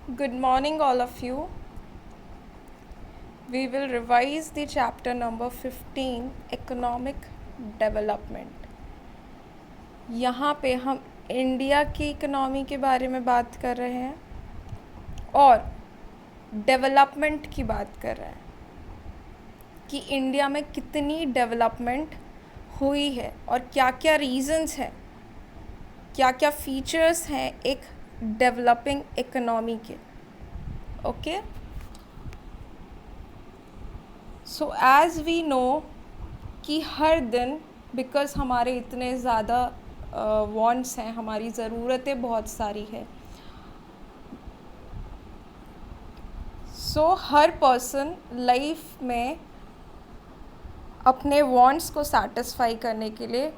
Good morning, all of you. We will revise the chapter number 15, Economic Development. यहाँ पे हम India की economy के बारे में बात कर रहे हैं और डेवलपमेंट की बात कर रहे हैं कि इंडिया में कितनी डेवलपमेंट हुई है और क्या क्या रीज़न्स हैं, क्या क्या फीचर्स हैं एक डेवलपिंग इकोनॉमी के. Okay, so as we know कि हर दिन बिकॉज़ हमारे इतने ज़्यादा वांट्स हैं, हमारी ज़रूरतें बहुत सारी है, सो हर पर्सन लाइफ में अपने वांट्स को सैटिस्फाई करने के लिए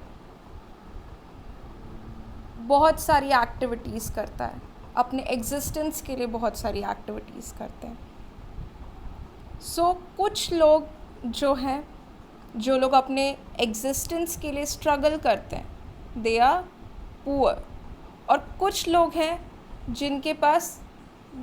बहुत सारी एक्टिविटीज़ करता है, अपने एग्जिस्टेंस के लिए बहुत सारी एक्टिविटीज़ करते हैं. सो कुछ लोग जो लोग अपने एग्जिस्टेंस के लिए स्ट्रगल करते हैं, दे आर पुअर. और कुछ लोग हैं जिनके पास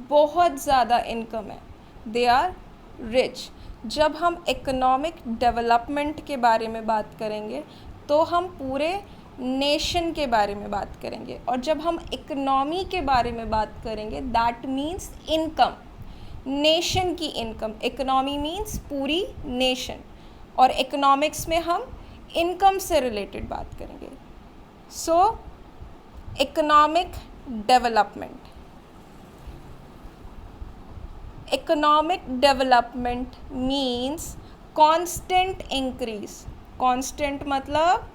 बहुत ज़्यादा इनकम है, दे आर रिच. जब हम इकोनॉमिक डेवलपमेंट के बारे में बात करेंगे तो हम पूरे नेशन के बारे में बात करेंगे, और जब हम इकोनॉमी के बारे में बात करेंगे दैट मीन्स इनकम, नेशन की इनकम. इकोनॉमी मीन्स पूरी नेशन, और इकोनॉमिक्स में हम इनकम से रिलेटेड बात करेंगे. सो economic development. Economic development means constant increase. Constant मतलब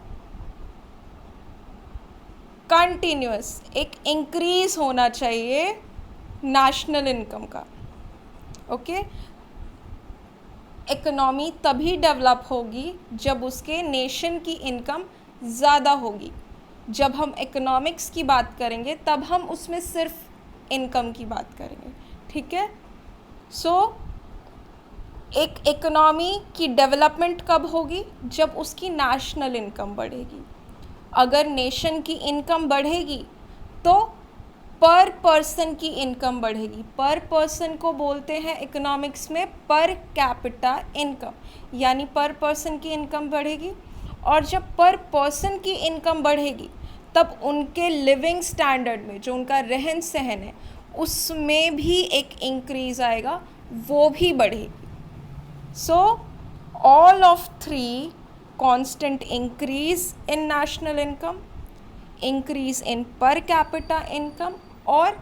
कंटिन्यूस, एक इंक्रीज होना चाहिए नेशनल इनकम का. ओके, इकोनॉमी तभी डेवलप होगी जब उसके नेशन की इनकम ज़्यादा होगी. जब हम इकोनॉमिक्स की बात करेंगे तब हम उसमें सिर्फ इनकम की बात करेंगे. ठीक है. सो एक इकोनॉमी की डेवलपमेंट कब होगी? जब उसकी नेशनल इनकम बढ़ेगी. अगर नेशन की इनकम बढ़ेगी तो पर पर्सन की इनकम बढ़ेगी. पर पर्सन को बोलते हैं इकोनॉमिक्स में पर कैपिटा इनकम, यानी पर पर्सन की इनकम बढ़ेगी. और जब पर पर्सन की इनकम बढ़ेगी तब उनके लिविंग स्टैंडर्ड में, जो उनका रहन सहन है, उसमें भी एक इंक्रीज़ आएगा, वो भी बढ़ेगी. So all of three, constant increase in national income, increase in per capita income और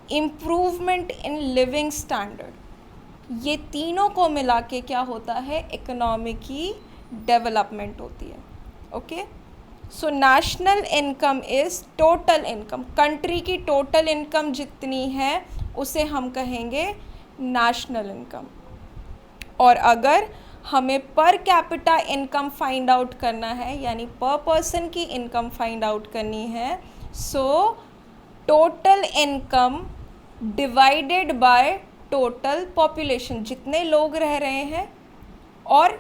improvement in living standard, ये तीनों को मिला के क्या होता है? इकोनॉमी की डेवलपमेंट होती है. Okay, so national income is total income. Country की टोटल इनकम जितनी है उसे हम कहेंगे नेशनल इनकम. और अगर हमें पर कैपिटा इनकम फाइंड आउट करना है, यानी पर पर्सन की इनकम फाइंड आउट करनी है, so total income divided by total population, जितने लोग रह रहे हैं और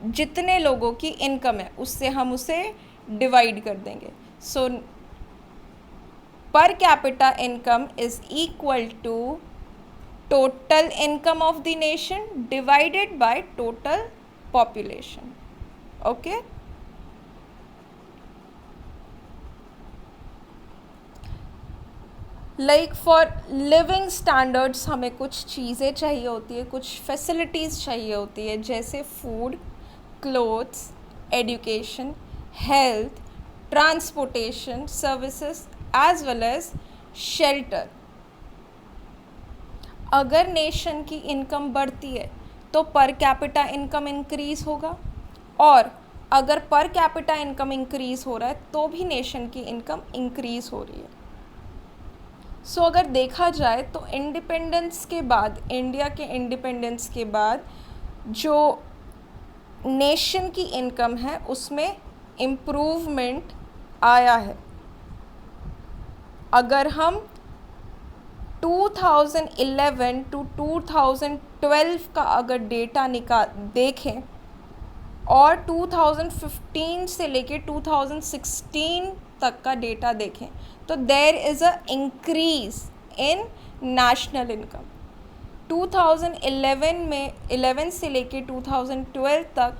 जितने लोगों की इनकम है उससे हम उसे डिवाइड कर देंगे. So per capita income is equal to total income of the nation divided by total population. Okay, like for living standards हमें कुछ चीज़ें चाहिए होती है, कुछ फैसिलिटीज़ चाहिए होती है, जैसे food, clothes, education, health, transportation services as well as shelter. अगर नेशन की इनकम बढ़ती है तो पर कैपिटा इनकम इंक्रीज़ होगा, और अगर पर कैपिटा इनकम इंक्रीज़ हो रहा है तो भी नेशन की इनकम इंक्रीज़ हो रही है. सो अगर देखा जाए तो इंडिपेंडेंस के बाद, इंडिया के इंडिपेंडेंस के बाद जो नेशन की इनकम है उसमें इम्प्रूवमेंट आया है. अगर हम 2011 टू 2012 का अगर डेटा देखें और 2015 से लेके 2016 तक का डेटा देखें तो there is a increase in national income. 2011 में 11 से लेके 2012 तक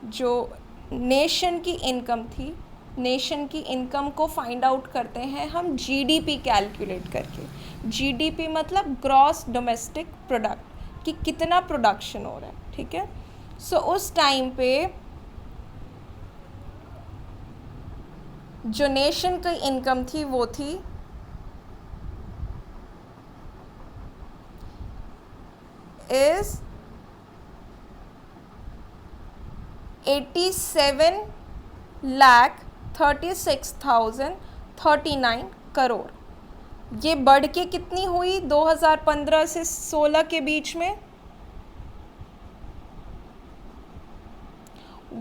जो नेशन की इनकम थी, नेशन की इनकम को फाइंड आउट करते हैं हम जीडीपी कैलकुलेट करके। जीडीपी मतलब ग्रॉस डोमेस्टिक प्रोडक्ट, कि कितना प्रोडक्शन हो रहा है, ठीक है। सो उस टाइम पे जो नेशन की इनकम थी वो थी is 87,36,039 करोड़। ये बढ़ के कितनी हुई 2015 से 16 के बीच में?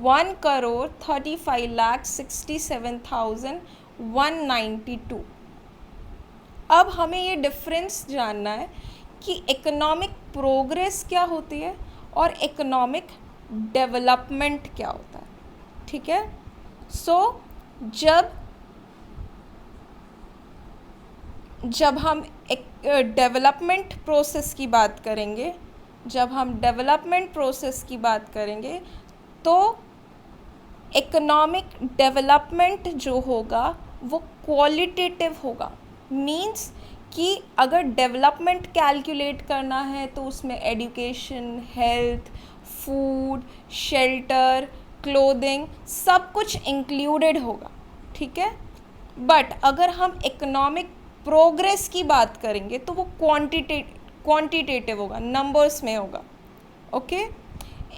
1,35,67,192। अब हमें ये डिफरेंस जानना है कि इकोनॉमिक प्रोग्रेस क्या होती है और इकोनॉमिक डेवलपमेंट क्या होता है, ठीक है। सो जब हम एक डेवलपमेंट प्रोसेस की बात करेंगे, तो इकोनॉमिक डेवलपमेंट जो होगा वो क्वालिटेटिव होगा। मीन्स कि अगर डेवलपमेंट कैलकुलेट करना है तो उसमें education, health, food, shelter, clothing सब कुछ इंक्लूडेड होगा, ठीक है। बट अगर हम इकोनॉमिक प्रोग्रेस की बात करेंगे तो वो क्वांटिटेटिव होगा, नंबर्स में होगा, ओके।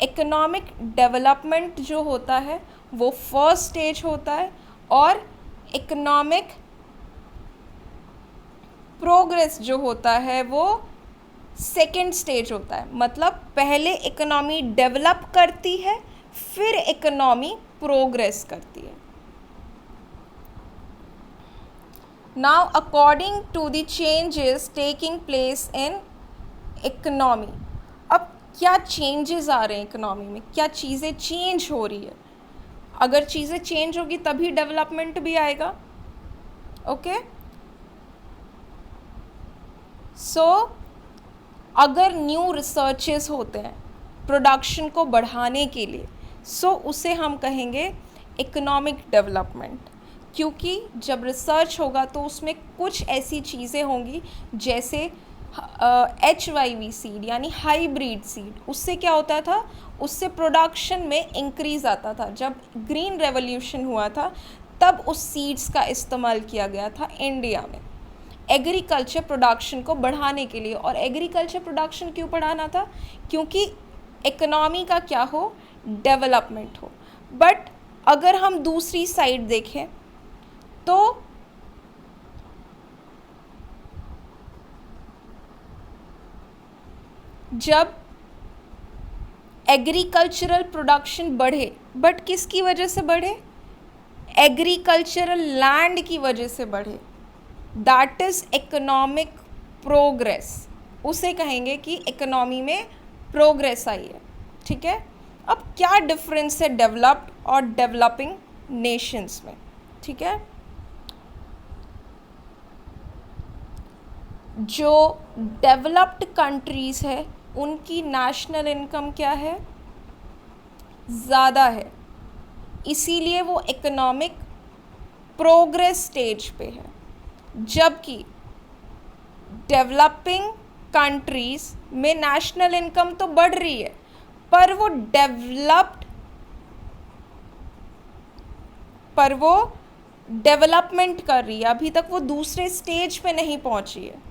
इकोनॉमिक डेवलपमेंट जो होता है वो फर्स्ट स्टेज होता है और इकोनॉमिक प्रोग्रेस जो होता है वो सेकेंड स्टेज होता है। मतलब पहले इकोनॉमी डेवलप करती है, फिर इकोनॉमी प्रोग्रेस करती है। Now according to the changes taking place in economy, अब क्या चेंजेस आ रहे हैं इकोनॉमी में, क्या चीज़ें चेंज हो रही है। अगर चीज़ें चेंज होगी तभी डेवलपमेंट भी आएगा, ओके। सो अगर न्यू रिसर्चेस होते हैं प्रोडक्शन को बढ़ाने के लिए, सो उसे हम कहेंगे इकोनॉमिक डेवलपमेंट। क्योंकि जब रिसर्च होगा तो उसमें कुछ ऐसी चीज़ें होंगी जैसे HYV सीड यानी हाइब्रिड सीड, उससे क्या होता था, उससे प्रोडक्शन में इंक्रीज़ आता था। जब ग्रीन रेवोल्यूशन हुआ था तब उस सीड्स का इस्तेमाल किया गया था इंडिया में एग्रीकल्चर प्रोडक्शन को बढ़ाने के लिए। और एग्रीकल्चर प्रोडक्शन क्यों बढ़ाना था? क्योंकि इकोनॉमी का क्या हो, डेवलपमेंट हो। बट अगर हम दूसरी साइड देखें तो जब एग्रीकल्चरल प्रोडक्शन बढ़े, बट किसकी वजह से बढ़े, एग्रीकल्चरल लैंड की वजह से बढ़े, दैट इज़ इकोनॉमिक प्रोग्रेस। उसे कहेंगे कि इकोनॉमी में प्रोग्रेस आई है, ठीक है। अब क्या डिफरेंस है डेवलप्ड और डेवलपिंग नेशंस में, ठीक है। जो डेवलप्ड कंट्रीज़ है उनकी नेशनल इनकम क्या है, ज़्यादा है, इसीलिए वो इकोनॉमिक प्रोग्रेस स्टेज पे है। जबकि डेवलपिंग कंट्रीज़ में नेशनल इनकम तो बढ़ रही है पर वो डेवलपमेंट कर रही है, अभी तक वो दूसरे स्टेज पे नहीं पहुंची है।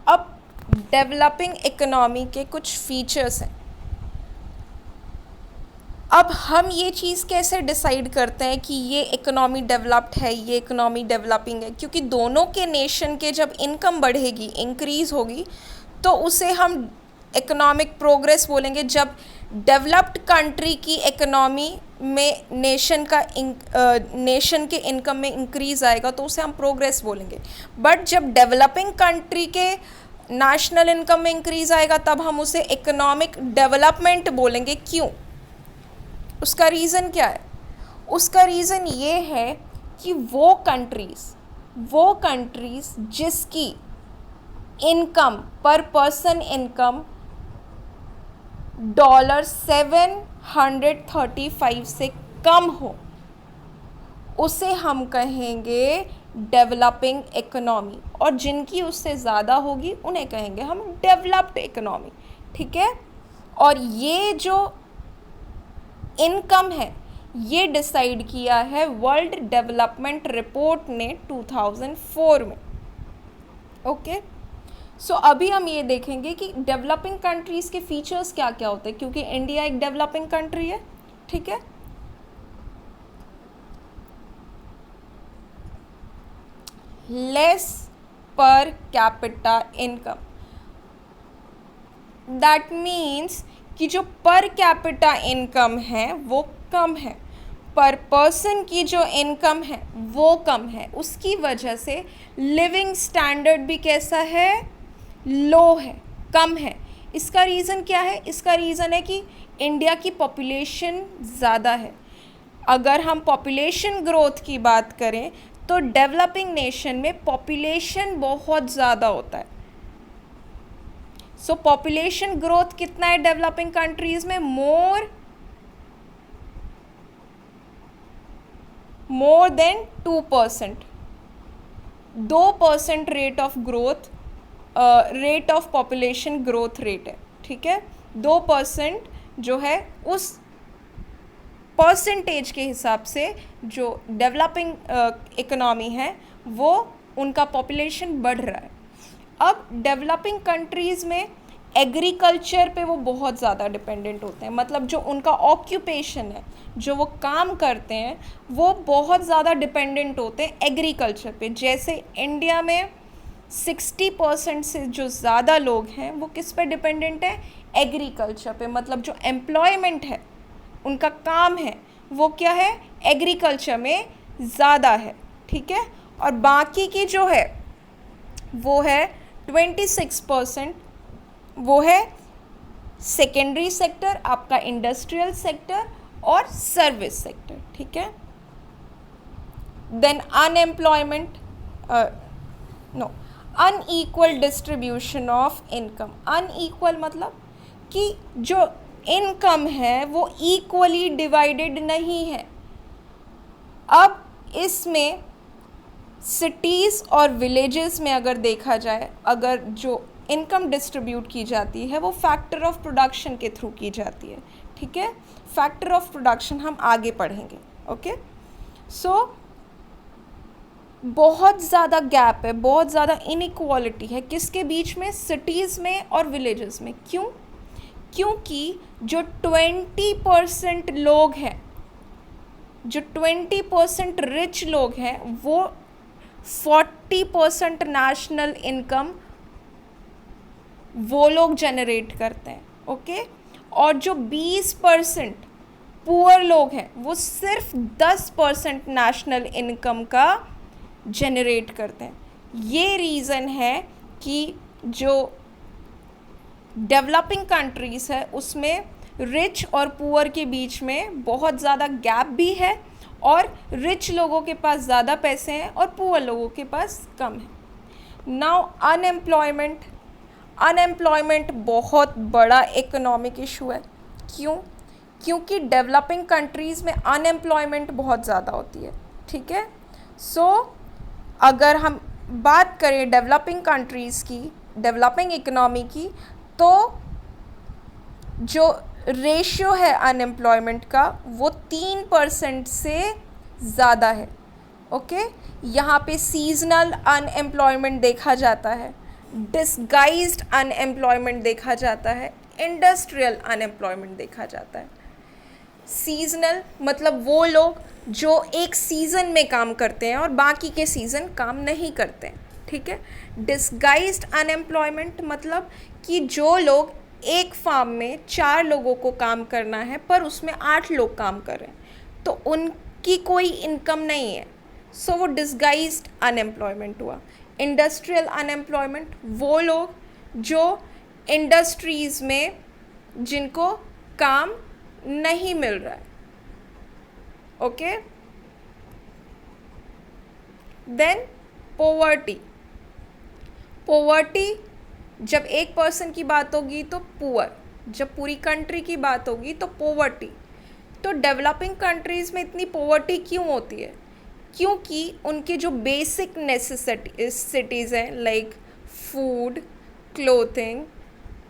अब डेवलपिंग इकोनॉमी के कुछ फीचर्स हैं। अब हम ये चीज़ कैसे डिसाइड करते हैं कि ये इकोनॉमी डेवलप्ड है, ये इकोनॉमी डेवलपिंग है? क्योंकि दोनों के नेशन के जब इनकम बढ़ेगी, इंक्रीज़ होगी, तो उसे हम इकोनॉमिक प्रोग्रेस बोलेंगे। जब डेवलप्ड कंट्री की इकोनॉमी में नेशन के इनकम में इंक्रीज़ आएगा तो उसे हम प्रोग्रेस बोलेंगे। बट जब डेवलपिंग कंट्री के नेशनल इनकम में इंक्रीज आएगा तब हम उसे इकोनॉमिक डेवलपमेंट बोलेंगे। क्यों? उसका रीज़न क्या है? उसका रीज़न ये है कि वो कंट्रीज़ जिसकी इनकम पर पर्सन इनकम $735 से कम हो, उसे हम कहेंगे डेवलपिंग इकोनॉमी, और जिनकी उससे ज़्यादा होगी उन्हें कहेंगे हम डेवलप्ड इकोनॉमी। ठीक है? और ये जो इनकम है ये डिसाइड किया है वर्ल्ड डेवलपमेंट रिपोर्ट ने 2004 में। ओके, सो अभी हम ये देखेंगे कि डेवलपिंग कंट्रीज़ के फीचर्स क्या क्या होते हैं, क्योंकि इंडिया एक डेवलपिंग कंट्री है। ठीक है? लेस पर कैपिटा इनकम, दैट मीन्स कि जो पर कैपिटा इनकम है वो कम है, पर पर्सन की जो इनकम है वो कम है। उसकी वजह से लिविंग स्टैंडर्ड भी कैसा है? लो है, कम है। इसका रीज़न क्या है? इसका रीज़न है कि इंडिया की पॉपुलेशन ज़्यादा है। अगर हम पॉपुलेशन ग्रोथ की बात करें तो डेवलपिंग नेशन में पॉपुलेशन बहुत ज़्यादा होता है। सो पॉपुलेशन ग्रोथ कितना है डेवलपिंग कंट्रीज में? More than 2%। 2% rate of growth, rate of population growth rate है। ठीक है? 2% जो है उस परसेंटेज के हिसाब से जो डेवलपिंग इकोनॉमी है वो उनका पॉपुलेशन बढ़ रहा है। अब डेवलपिंग कंट्रीज़ में एग्रीकल्चर पे वो बहुत ज़्यादा डिपेंडेंट होते हैं, मतलब जो उनका ऑक्यूपेशन है, जो वो काम करते हैं, वो बहुत ज़्यादा डिपेंडेंट होते हैं एग्रीकल्चर पे। जैसे इंडिया में 60% से जो ज़्यादा लोग हैं वो किस पे डिपेंडेंट है? एग्रीकल्चर पे। मतलब जो एम्प्लॉयमेंट है, उनका काम है, वो क्या है? एग्रीकल्चर में ज़्यादा है। ठीक है? और बाकी की जो है वो है 26%, वो है सेकेंडरी सेक्टर, आपका इंडस्ट्रियल सेक्टर और सर्विस सेक्टर। ठीक है? Then unemployment, no, unequal distribution of income. Unequal मतलब कि जो इनकम है वो इक्वली डिवाइडेड नहीं है। अब इसमें सिटीज़ और विलेजेस में अगर देखा जाए, अगर जो इनकम डिस्ट्रीब्यूट की जाती है वो फैक्टर ऑफ प्रोडक्शन के थ्रू की जाती है। ठीक है? फैक्टर ऑफ प्रोडक्शन हम आगे पढ़ेंगे। ओके, सो बहुत ज़्यादा गैप है, बहुत ज़्यादा इनइक्वालिटी है किसके बीच में? सिटीज़ में और विलेजेस में। क्यों? क्योंकि जो 20% लोग हैं, जो 20% रिच लोग हैं, वो 40% नेशनल इनकम वो लोग जनरेट करते हैं। ओके, और जो 20% पुअर लोग हैं वो सिर्फ 10% नेशनल इनकम का जनरेट करते हैं। ये रीज़न है कि जो डेवलपिंग कंट्रीज़ है उसमें रिच और पुअर के बीच में बहुत ज़्यादा गैप भी है, और रिच लोगों के पास ज़्यादा पैसे हैं और पुअर लोगों के पास कम है। नाउ अनएम्प्लॉयमेंट बहुत बड़ा इकोनॉमिक इशू है। क्यों? क्योंकि डेवलपिंग कंट्रीज़ में अनएम्प्लॉयमेंट बहुत ज़्यादा होती है। ठीक है? सो अगर हम बात करें डेवलपिंग कंट्रीज़ की, डेवलपिंग इकोनॉमी की, तो जो रेशियो है अनएम्प्लॉयमेंट का वो 3% से ज़्यादा है। ओके, यहाँ पे सीजनल अनएम्प्लॉयमेंट देखा जाता है, डिसगाइज्ड अनएम्प्लॉयमेंट देखा जाता है, इंडस्ट्रियल अनएम्प्लॉयमेंट देखा जाता है। सीजनल मतलब वो लोग जो एक सीज़न में काम करते हैं और बाकी के सीज़न काम नहीं करते हैं। ठीक है? डिसगाइज्ड अनएम्प्लॉयमेंट मतलब कि जो लोग एक फार्म में 4 लोगों को काम करना है पर उसमें 8 लोग काम कर रहे हैं, तो उनकी कोई इनकम नहीं है, सो वो डिसगाइज्ड अनएम्प्लॉयमेंट हुआ। इंडस्ट्रियल अनएम्प्लॉयमेंट वो लोग जो इंडस्ट्रीज़ में जिनको काम नहीं मिल रहा है. ओके. Then poverty. पोवर्टी, जब एक पर्सन की बात होगी तो पुअर, जब पूरी कंट्री की बात होगी तो पोवर्टी. तो डेवलपिंग कंट्रीज़ में इतनी पोवर्टी क्यों होती है? क्योंकि उनके जो बेसिक नेसेसिटीज़ हैं like food, clothing,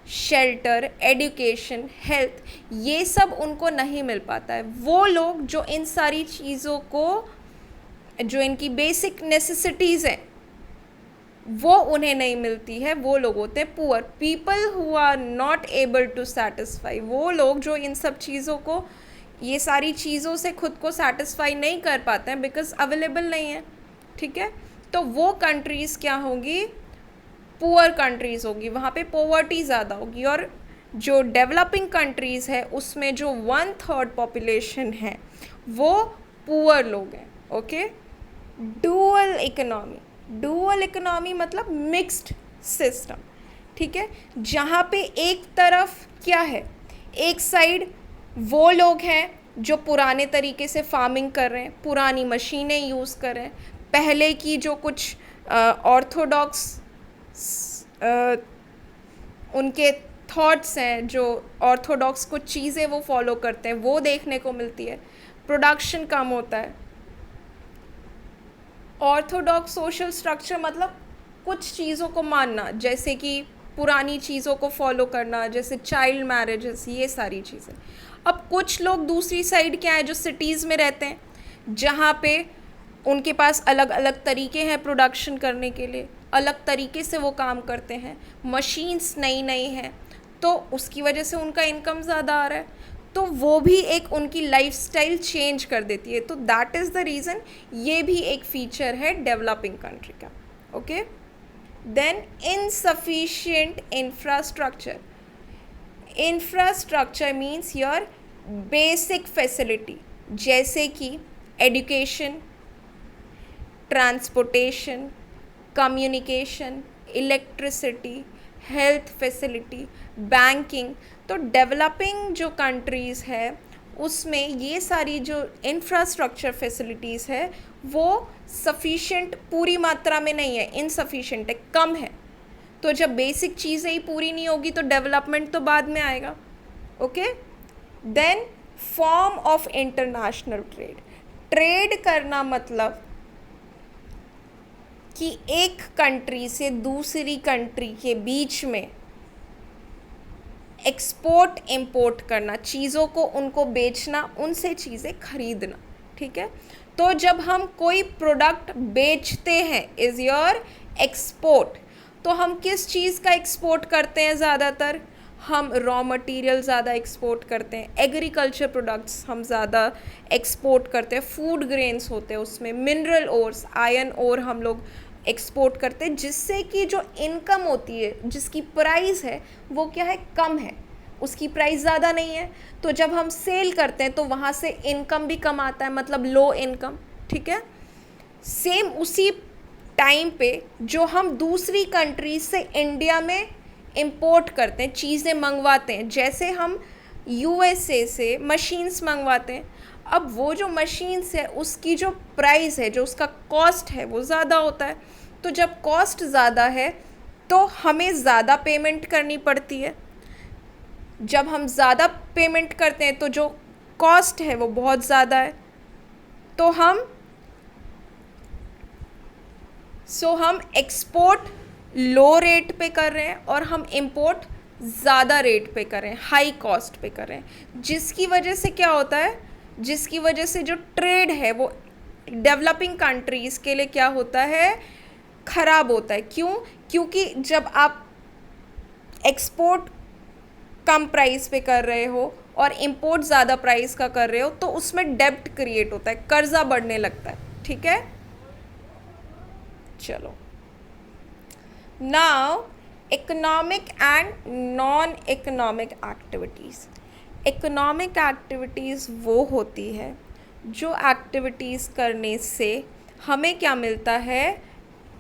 shelter, education, health, ये सब उनको नहीं मिल पाता है. वो लोग जो इन सारी चीज़ों को, जो इनकी बेसिक नेसेसिटीज़ हैं वो उन्हें नहीं मिलती है, वो लोग होते हैं poor. People who are not able to satisfy, वो लोग जो इन सब चीज़ों को, ये सारी चीज़ों से खुद को सेटिस्फाई नहीं कर पाते हैं बिकॉज अवेलेबल नहीं है. ठीक है. तो वो कंट्रीज़ क्या होंगी? पुअर कंट्रीज़ होगी, वहाँ पे पोवर्टी ज़्यादा होगी. और जो डेवलपिंग कंट्रीज़ है उसमें जो 1/3 पॉपुलेशन है वो पुअर लोग हैं. Okay. Dual economy. Dual economy मतलब मिक्स्ड सिस्टम. ठीक है. जहाँ पे एक तरफ क्या है, एक साइड वो लोग हैं जो पुराने तरीके से फार्मिंग कर रहे हैं, पुरानी मशीनें यूज़ कर रहे हैं, पहले की जो कुछ ऑर्थोडॉक्स उनके थॉट्स हैं, जो ऑर्थोडॉक्स कुछ चीज़ें वो फॉलो करते हैं, वो देखने को मिलती है. प्रोडक्शन कम होता है. ऑर्थोडॉक्स सोशल स्ट्रक्चर मतलब कुछ चीज़ों को मानना, जैसे कि पुरानी चीज़ों को फॉलो करना, जैसे चाइल्ड मैरिजेस, ये सारी चीज़ें. अब कुछ लोग दूसरी साइड क्या है, जो सिटीज़ में रहते हैं, जहाँ पे उनके पास अलग अलग तरीके हैं प्रोडक्शन करने के लिए, अलग तरीके से वो काम करते हैं, मशीन्स नई नई हैं, तो उसकी वजह से उनका इनकम ज़्यादा आ रहा है. तो वो भी एक उनकी लाइफस्टाइल चेंज कर देती है. तो दैट इज़ द रीज़न, ये भी एक फीचर है डेवलपिंग कंट्री का. Okay. Then insufficient infrastructure. Infrastructure means your basic facility, जैसे कि education, transportation, communication, electricity, health facility, banking. तो डेवलपिंग जो कंट्रीज़ है उसमें ये सारी जो इंफ्रास्ट्रक्चर फैसिलिटीज़ है वो सफिशेंट पूरी मात्रा में नहीं है, इनसफिशेंट है, कम है. तो जब बेसिक चीज़ें ही पूरी नहीं होगी तो डेवलपमेंट तो बाद में आएगा. Okay. Then form of international trade. Trade करना मतलब कि एक कंट्री से दूसरी कंट्री के बीच में एक्सपोर्ट इंपोर्ट करना, चीज़ों को उनको बेचना, उनसे चीज़ें खरीदना. ठीक है. तो जब हम कोई प्रोडक्ट बेचते हैं इज़ योर एक्सपोर्ट. तो हम किस चीज़ का एक्सपोर्ट करते हैं? ज़्यादातर हम रॉ मटेरियल ज़्यादा एक्सपोर्ट करते हैं, एग्रीकल्चर प्रोडक्ट्स हम ज़्यादा एक्सपोर्ट करते हैं, फूड ग्रेन्स होते हैं उसमें, मिनरल ओर्स, आयरन ओर हम लोग एक्सपोर्ट करते हैं, जिससे कि जो इनकम होती है, जिसकी प्राइस है वो क्या है, कम है, उसकी प्राइस ज़्यादा नहीं है. तो जब हम सेल करते हैं तो वहाँ से इनकम भी कम आता है, मतलब लो इनकम. ठीक है. सेम उसी टाइम पे जो हम दूसरी कंट्री से इंडिया में इंपोर्ट करते हैं, चीज़ें मंगवाते हैं, जैसे हम यूएसए से मशीन्स मंगवाते हैं. अब वो जो मशीन्स है उसकी जो प्राइस है, जो उसका कॉस्ट है वो ज़्यादा होता है. तो जब कॉस्ट ज़्यादा है तो हमें ज़्यादा पेमेंट करनी पड़ती है. जब हम ज़्यादा पेमेंट करते हैं तो जो कॉस्ट है वो बहुत ज़्यादा है. तो हम एक्सपोर्ट लो रेट पे कर रहे हैं और हम इंपोर्ट ज़्यादा रेट पे कर रहे हैं, हाई कॉस्ट पे कर रहे हैं, जिसकी वजह से क्या होता है, जिसकी वजह से जो ट्रेड है वो डेवलपिंग कंट्रीज़ के लिए क्या होता है, ख़राब होता है. क्यों? क्योंकि जब आप एक्सपोर्ट कम प्राइस पे कर रहे हो और इंपोर्ट ज़्यादा प्राइस का कर रहे हो तो उसमें डेब्ट क्रिएट होता है, कर्जा बढ़ने लगता है. ठीक है. चलो, now economic and non economic activities. Economic activities वो होती है जो एक्टिविटीज़ करने से हमें क्या मिलता है,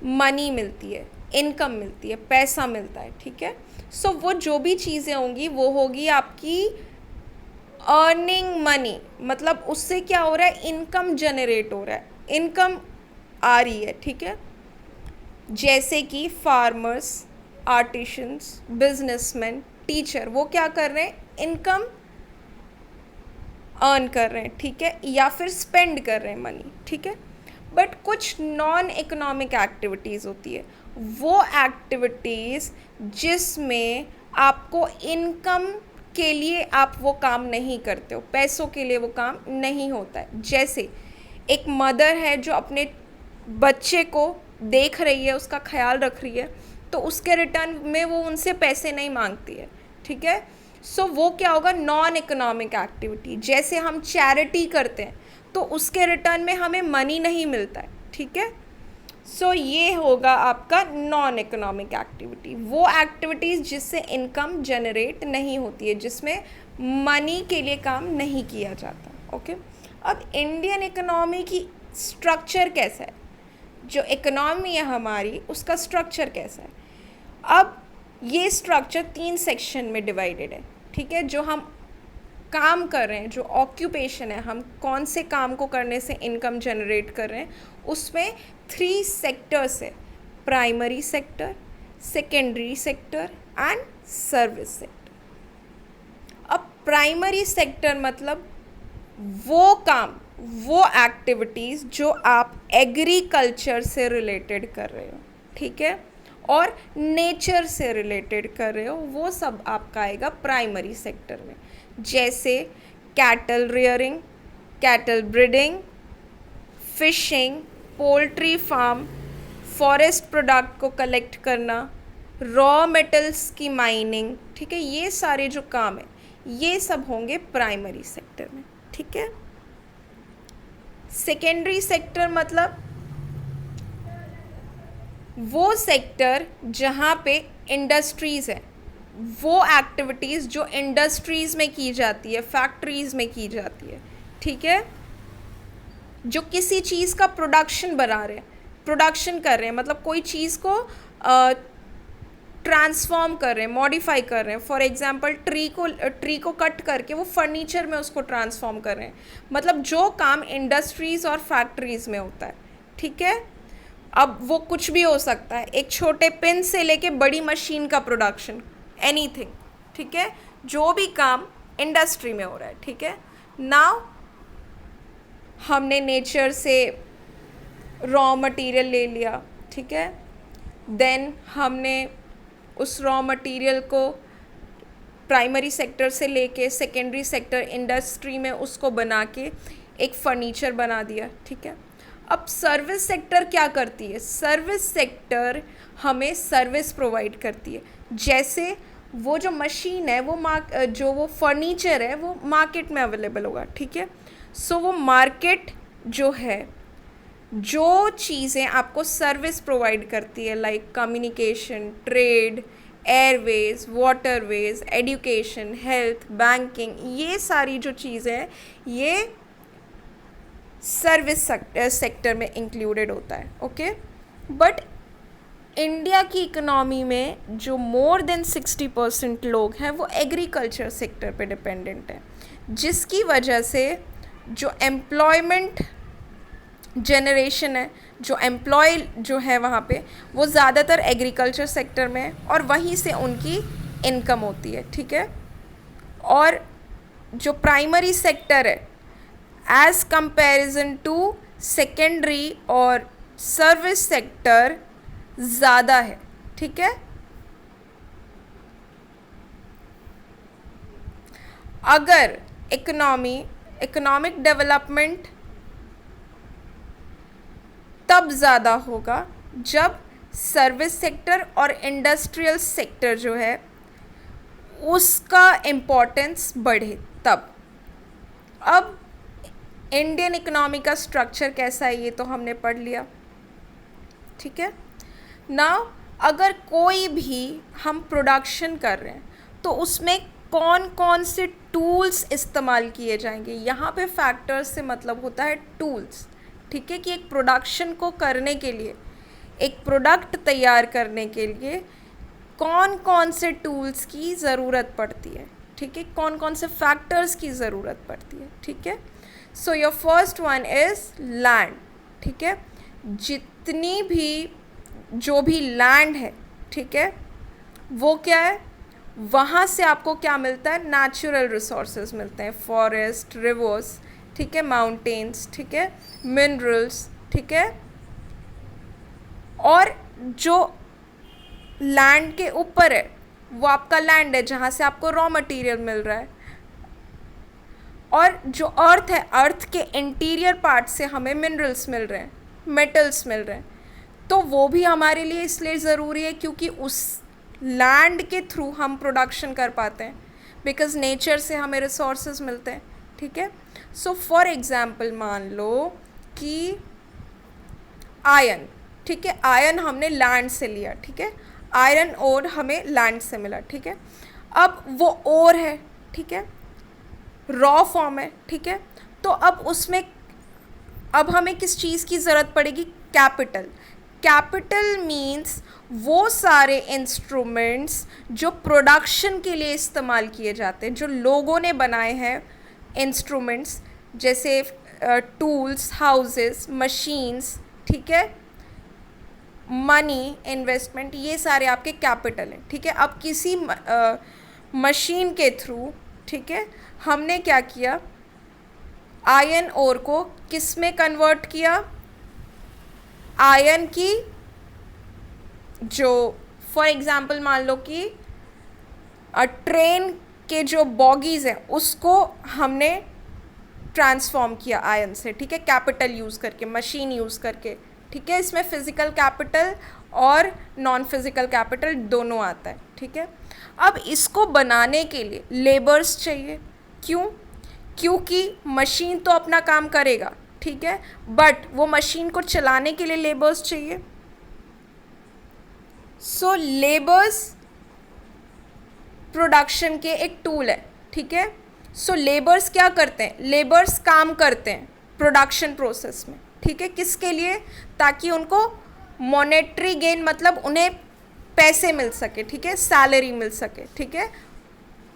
मनी मिलती है. इनकम मिलती है, पैसा मिलता है, ठीक है। सो वो जो भी चीज़ें होंगी वो होगी आपकी अर्निंग मनी, मतलब उससे क्या हो रहा है, इनकम जनरेट हो रहा है, इनकम आ रही है, ठीक है। जैसे कि फार्मर्स, आर्टिशंस, बिजनेसमैन, टीचर, वो क्या कर रहे हैं, इनकम अर्न कर रहे हैं, ठीक है, या फिर स्पेंड कर रहे हैं मनी, ठीक है। बट कुछ नॉन इकोनॉमिक एक्टिविटीज़ होती है, वो एक्टिविटीज़ जिसमें आपको इनकम के लिए आप वो काम नहीं करते हो, पैसों के लिए वो काम नहीं होता है। जैसे एक मदर है जो अपने बच्चे को देख रही है, उसका ख्याल रख रही है, तो उसके रिटर्न में वो उनसे पैसे नहीं मांगती है, ठीक है। सो वो क्या होगा, नॉन इकोनॉमिक एक्टिविटी। जैसे हम चैरिटी करते हैं तो उसके रिटर्न में हमें मनी नहीं मिलता है, ठीक है। सो ये होगा आपका नॉन इकोनॉमिक एक्टिविटी, वो एक्टिविटीज़ जिससे इनकम जनरेट नहीं होती है, जिसमें मनी के लिए काम नहीं किया जाता, ओके। अब इंडियन इकोनॉमी की स्ट्रक्चर कैसा है, जो इकोनॉमी है हमारी उसका स्ट्रक्चर कैसा है। अब ये स्ट्रक्चर 3 सेक्शन में डिवाइडेड है, ठीक है। जो हम काम कर रहे हैं, जो ऑक्यूपेशन है, हम कौन से काम को करने से इनकम जनरेट कर रहे हैं, उसमें 3 सेक्टर्स है, primary sector, secondary sector and service sector. अब प्राइमरी सेक्टर मतलब वो काम, वो एक्टिविटीज़ जो आप एग्रीकल्चर से रिलेटेड कर रहे हो, ठीक है, और नेचर से रिलेटेड कर रहे हो, वो सब आपका आएगा प्राइमरी सेक्टर में। जैसे cattle rearing, cattle breeding, fishing, poultry farm, forest product को कलेक्ट करना, रॉ मेटल्स की माइनिंग, ठीक है, ये सारे जो काम है ये सब होंगे प्राइमरी सेक्टर में, ठीक है। सेकेंडरी सेक्टर मतलब वो सेक्टर जहाँ पे इंडस्ट्रीज़ है, वो एक्टिविटीज़ जो इंडस्ट्रीज़ में की जाती है, फैक्ट्रीज़ में की जाती है, ठीक है, जो किसी चीज़ का प्रोडक्शन बना रहे हैं, प्रोडक्शन कर रहे हैं, मतलब कोई चीज़ को ट्रांसफॉर्म कर रहे हैं, मॉडिफाई कर रहे हैं। फॉर एग्जांपल ट्री को कट करके वो फर्नीचर में उसको ट्रांसफॉर्म कर रहे हैं, मतलब जो काम इंडस्ट्रीज़ और फैक्ट्रीज़ में होता है, ठीक है। अब वो कुछ भी हो सकता है, एक छोटे पिन से लेके बड़ी मशीन का प्रोडक्शन, एनीथिंग, ठीक है, जो भी काम इंडस्ट्री में हो रहा है, ठीक है। नाउ हमने नेचर से रॉ मटेरियल ले लिया, ठीक है, देन हमने उस रॉ मटेरियल को प्राइमरी सेक्टर से लेके सेकेंडरी सेक्टर इंडस्ट्री में उसको बना के एक फर्नीचर बना दिया, ठीक है। अब सर्विस सेक्टर क्या करती है, सर्विस सेक्टर हमें सर्विस प्रोवाइड करती है। जैसे वो जो मशीन है, वो फर्नीचर है, वो मार्केट में अवेलेबल होगा, ठीक है। सो वो मार्केट जो है, जो चीज़ें आपको सर्विस प्रोवाइड करती है, like communication, trade, Airways, waterways, education, health, banking, ये सारी जो चीज़ें हैं ये सर्विस सेक्टर में इंक्लूडेड होता है, ओके। बट इंडिया की इकोनॉमी में जो मोर देन 60% लोग हैं वो एग्रीकल्चर सेक्टर पे डिपेंडेंट है, जिसकी वजह से जो एम्प्लॉयमेंट जनरेशन है, जो एम्प्लॉय जो है वहाँ पे, वो ज़्यादातर एग्रीकल्चर सेक्टर में है और वहीं से उनकी इनकम होती है, ठीक है। और जो प्राइमरी सेक्टर है एज़ कंपैरिजन टू सेकेंडरी और सर्विस सेक्टर ज़्यादा है, ठीक है। अगर इकोनॉमिक डेवलपमेंट तब ज़्यादा होगा जब सर्विस सेक्टर और इंडस्ट्रियल सेक्टर जो है उसका इम्पोर्टेंस बढ़े तब। अब इंडियन इकोनॉमी का स्ट्रक्चर कैसा है ये तो हमने पढ़ लिया, ठीक है। नाउ अगर कोई भी हम प्रोडक्शन कर रहे हैं तो उसमें कौन कौन से टूल्स इस्तेमाल किए जाएंगे, यहाँ पे फैक्टर्स से मतलब होता है टूल्स, ठीक है, कि एक प्रोडक्शन को करने के लिए एक प्रोडक्ट तैयार करने के लिए कौन कौन से टूल्स की ज़रूरत पड़ती है, ठीक है, कौन कौन से फैक्टर्स की ज़रूरत पड़ती है, ठीक है। So your first one is land, ठीक है। जितनी भी जो भी लैंड है, ठीक है, वो क्या है, वहाँ से आपको क्या मिलता है, नेचुरल रिसोर्सेज मिलते हैं, फॉरेस्ट, रिवर्स, ठीक है, माउंटेन्स, ठीक है, मिनरल्स, ठीक है। और जो लैंड के ऊपर है वो आपका लैंड है जहाँ से आपको रॉ मटेरियल मिल रहा है। और जो अर्थ है, अर्थ के इंटीरियर पार्ट से हमें मिनरल्स मिल रहे हैं, मेटल्स मिल रहे हैं। तो वो भी हमारे लिए इसलिए ज़रूरी है क्योंकि उस लैंड के थ्रू हम प्रोडक्शन कर पाते हैं, बिकॉज नेचर से हमें रिसोर्सेज मिलते हैं, ठीक है। सो फॉर एग्ज़ाम्पल मान लो कि आयरन, ठीक है, आयरन हमने लैंड से लिया, ठीक है, आयरन ओर हमें लैंड से मिला, ठीक है। अब वो ओर है, ठीक है, रॉ फॉर्म है, ठीक है। तो अब उसमें अब हमें किस चीज़ की ज़रूरत पड़ेगी, कैपिटल। कैपिटल मीन्स वो सारे इंस्ट्रूमेंट्स जो प्रोडक्शन के लिए इस्तेमाल किए जाते हैं, जो लोगों ने बनाए हैं इंस्ट्रूमेंट्स, जैसे टूल्स, हाउसेस, मशीन्स, ठीक है, मनी, इन्वेस्टमेंट, ये सारे आपके कैपिटल हैं, ठीक है। अब किसी मशीन के थ्रू, ठीक है, हमने क्या किया, आयरन ओर को किस में कन्वर्ट किया, आयरन की जो फॉर एग्ज़ाम्पल मान लो कि ट्रेन के जो बॉगीज़ हैं उसको हमने ट्रांसफॉर्म किया आयरन से, ठीक है, कैपिटल यूज़ करके, मशीन यूज़ करके, ठीक है। इसमें फिज़िकल कैपिटल और नॉन फिज़िकल कैपिटल दोनों आता है, ठीक है। अब इसको बनाने के लिए लेबर्स चाहिए, क्यों, क्योंकि मशीन तो अपना काम करेगा, ठीक है, बट वो मशीन को चलाने के लिए लेबर्स चाहिए। सो लेबर्स प्रोडक्शन के एक टूल है, ठीक है। सो लेबर्स क्या करते हैं, लेबर्स काम करते हैं प्रोडक्शन प्रोसेस में, ठीक है, किसके लिए, ताकि उनको मॉनेटरी गेन, मतलब उन्हें पैसे मिल सके, ठीक है, सैलरी मिल सके, ठीक है,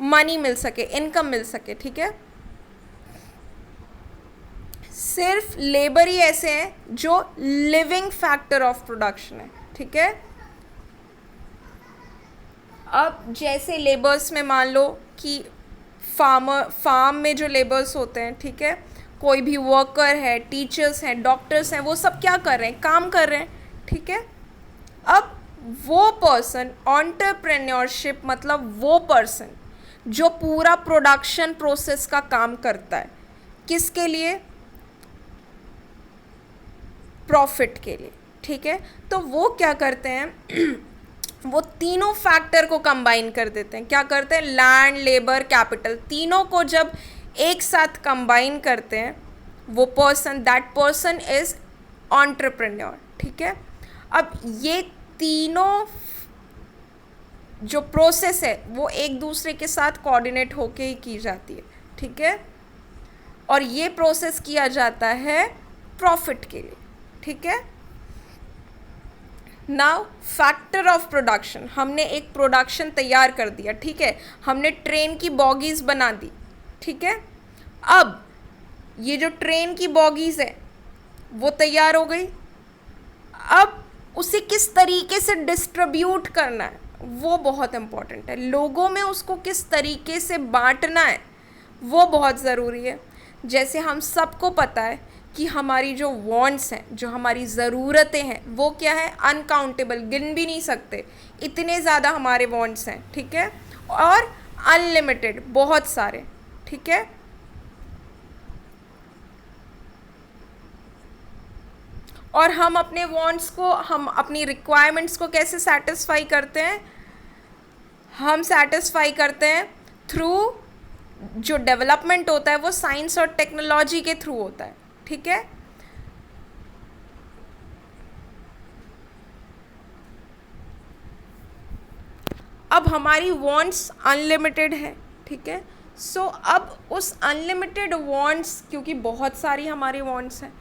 मनी मिल सके, इनकम मिल सके, ठीक है। सिर्फ लेबर ही ऐसे हैं जो लिविंग फैक्टर ऑफ प्रोडक्शन है, ठीक है। अब जैसे लेबर्स में मान लो कि फार्म में जो लेबर्स होते हैं, ठीक है, कोई भी वर्कर है, टीचर्स हैं, डॉक्टर्स हैं, वो सब क्या कर रहे हैं, काम कर रहे हैं, ठीक है। अब वो पर्सन, एंटरप्रेन्योरशिप मतलब वो पर्सन जो पूरा प्रोडक्शन प्रोसेस का काम करता है, किसके लिए, प्रॉफिट के लिए, ठीक है। तो वो क्या करते हैं वो तीनों फैक्टर को कंबाइन कर देते हैं, क्या करते हैं, लैंड, लेबर, कैपिटल, तीनों को जब एक साथ कंबाइन करते हैं, वो person, that person is entrepreneur, ठीक है। अब ये तीनों जो प्रोसेस है वो एक दूसरे के साथ कोऑर्डिनेट होके ही की जाती है, ठीक है, और ये प्रोसेस किया जाता है प्रॉफिट के लिए, ठीक है। नाउ फैक्टर ऑफ प्रोडक्शन, हमने एक प्रोडक्शन तैयार कर दिया, ठीक है, हमने ट्रेन की बॉगीज़ बना दी, ठीक है। अब ये जो ट्रेन की बॉगीज़ है वो तैयार हो गई, अब उसे किस तरीके से डिस्ट्रीब्यूट करना है वो बहुत इम्पॉर्टेंट है, लोगों में उसको किस तरीके से बांटना है वो बहुत ज़रूरी है। जैसे हम सबको पता है कि हमारी जो वांट्स हैं, जो हमारी ज़रूरतें हैं, वो क्या है, अनकाउंटेबल, गिन भी नहीं सकते, इतने ज़्यादा हमारे वांट्स हैं, ठीक है, और अनलिमिटेड, बहुत सारे, ठीक है। और हम अपने वांट्स को, हम अपनी रिक्वायरमेंट्स को कैसे सेटिस्फाई करते हैं, हम सेटिस्फाई करते हैं थ्रू जो डेवलपमेंट होता है वो साइंस और टेक्नोलॉजी के थ्रू होता है, ठीक है। अब हमारी वांट्स अनलिमिटेड है, ठीक है। सो अब उस अनलिमिटेड वांट्स, क्योंकि बहुत सारी हमारी वांट्स हैं,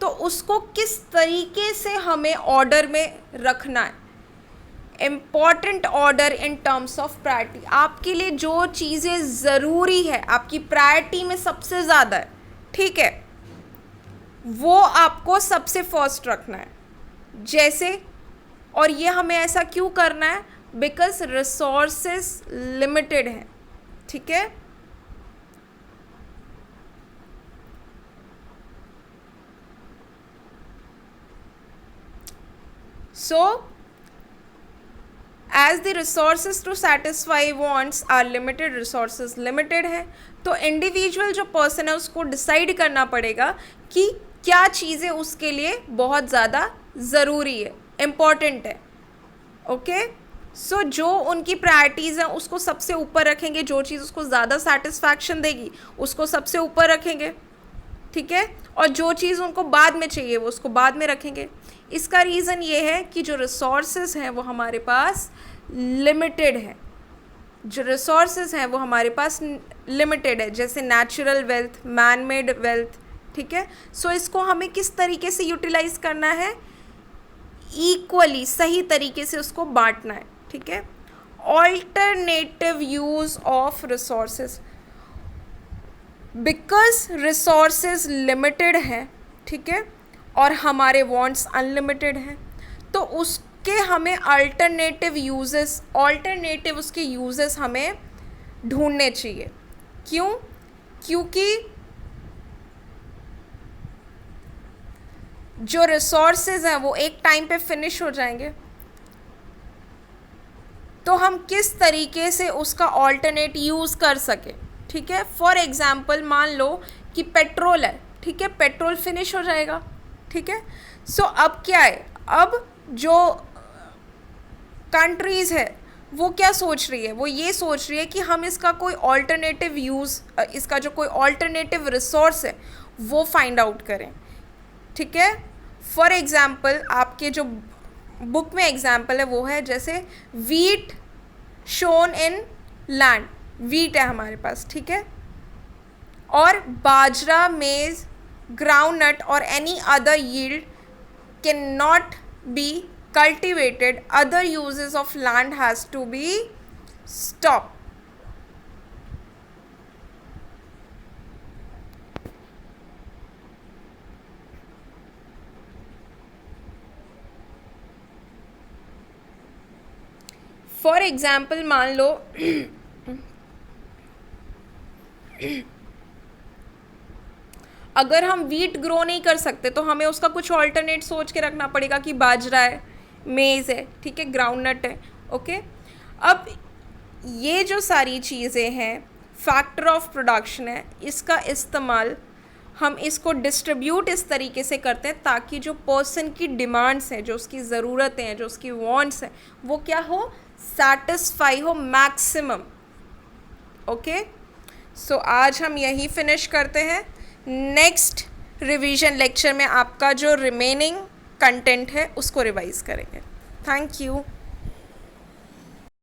तो उसको किस तरीके से हमें ऑर्डर में रखना है, important order in terms of priority. आपके लिए जो चीज़ें ज़रूरी है, आपकी प्रायोरिटी में सबसे ज़्यादा है, ठीक है, वो आपको सबसे फर्स्ट रखना है। जैसे, और ये हमें ऐसा क्यों करना है, बिकॉज रिसोर्सेस लिमिटेड हैं, ठीक है। So as the resources to satisfy wants are limited, resources limited है, तो इंडिविजुअल जो पर्सन है उसको डिसाइड करना पड़ेगा कि क्या चीज़ें उसके लिए बहुत ज़्यादा ज़रूरी है, इम्पॉर्टेंट है। ओके, सो जो उनकी प्रायोरिटीज़ हैं उसको सबसे ऊपर रखेंगे, जो चीज़ उसको ज़्यादा सेटिस्फैक्शन देगी उसको सबसे ऊपर रखेंगे, ठीक है, और जो चीज़ उनको बाद में चाहिए वो उसको बाद में रखेंगे। इसका रीज़न ये है कि जो रिसोर्सेज हैं वो हमारे पास लिमिटेड है, जो रिसोर्सेज हैं वो हमारे पास लिमिटेड है, जैसे natural wealth, man made wealth, ठीक है। सो इसको हमें किस तरीके से यूटिलाइज करना है, इक्वली, सही तरीके से उसको बांटना है, ठीक है। Alternative use of resources, because resources limited हैं, ठीक है, और हमारे वांट्स अनलिमिटेड हैं, तो उसके हमें अल्टरनेटिव यूजेस, ऑल्टरनेटिव उसके यूजेस हमें ढूंढने चाहिए। क्यों? क्योंकि जो रिसोर्सेज हैं वो एक टाइम पे फिनिश हो जाएंगे, तो हम किस तरीके से उसका ऑल्टरनेट यूज़ कर सकें, ठीक है। फॉर एग्ज़ाम्पल मान लो कि पेट्रोल है, ठीक है, पेट्रोल फिनिश हो जाएगा, ठीक है। सो अब क्या है, अब जो कंट्रीज़ है वो क्या सोच रही है, वो ये सोच रही है कि हम इसका कोई ऑल्टरनेटिव यूज़, इसका जो कोई ऑल्टरनेटिव रिसोर्स है वो फाइंड आउट करें, ठीक है। फॉर एग्ज़ाम्पल आपके जो बुक में एग्ज़ाम्पल है वो है जैसे wheat shown in land, wheat है हमारे पास, ठीक है, और बाजरा, मेज, ग्राउंडनट और any other yield can not be cultivated, other uses of land has to be stopped. For example मान लो अगर हम वीट ग्रो नहीं कर सकते तो हमें उसका कुछ ऑल्टरनेट सोच के रखना पड़ेगा कि बाजरा है, मेज़ है, ठीक है, ग्राउंडनट है, ओके। अब ये जो सारी चीज़ें हैं, फैक्टर ऑफ प्रोडक्शन है, इसका इस्तेमाल हम इसको डिस्ट्रीब्यूट इस तरीके से करते हैं ताकि जो पर्सन की डिमांड्स हैं, जो उसकी ज़रूरतें हैं, जो उसकी वांट्स हैं, वो क्या हो, सैटिस्फाई हो मैक्सिमम, ओके। सो आज हम यही फिनिश करते हैं। नेक्स्ट रिवीजन लेक्चर में आपका जो रिमेनिंग कंटेंट है उसको रिवाइज करेंगे। Thank you.